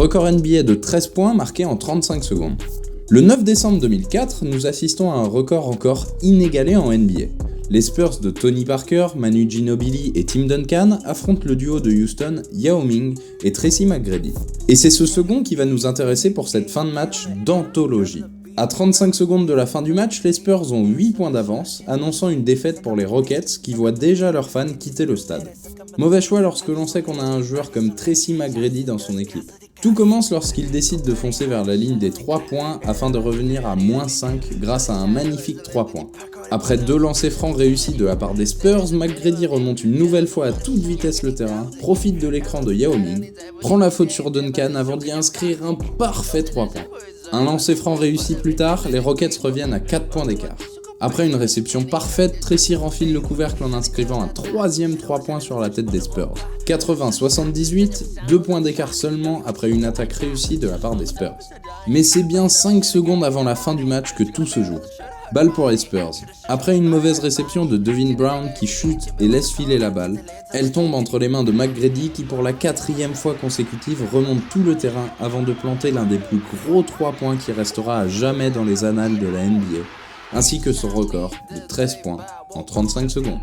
record NBA de 13 points marqué en 35 secondes. Le 9 décembre 2004, nous assistons à un record encore inégalé en NBA. Les Spurs de Tony Parker, Manu Ginobili et Tim Duncan affrontent le duo de Houston, Yao Ming et Tracy McGrady. Et c'est ce second qui va nous intéresser pour cette fin de match d'anthologie. À 35 secondes de la fin du match, les Spurs ont 8 points d'avance, annonçant une défaite pour les Rockets qui voient déjà leurs fans quitter le stade. Mauvais choix lorsque l'on sait qu'on a un joueur comme Tracy McGrady dans son équipe. Tout commence lorsqu'il décide de foncer vers la ligne des 3 points afin de revenir à -5 grâce à un magnifique 3 points. Après 2 lancers francs réussis de la part des Spurs, McGrady remonte une nouvelle fois à toute vitesse le terrain, profite de l'écran de Yao Ming, prend la faute sur Duncan avant d'y inscrire un parfait 3 points. Un lancer franc réussi plus tard, les Rockets reviennent à 4 points d'écart. Après une réception parfaite, Tracy renfile le couvercle en inscrivant un 3e 3 points sur la tête des Spurs. 80-78, 2 points d'écart seulement après une attaque réussie de la part des Spurs. Mais c'est bien 5 secondes avant la fin du match que tout se joue. Balle pour les Spurs. Après une mauvaise réception de Devin Brown qui chute et laisse filer la balle, elle tombe entre les mains de McGrady qui pour la 4e fois consécutive remonte tout le terrain avant de planter l'un des plus gros 3 points qui restera à jamais dans les annales de la NBA, ainsi que son record de 13 points en 35 secondes.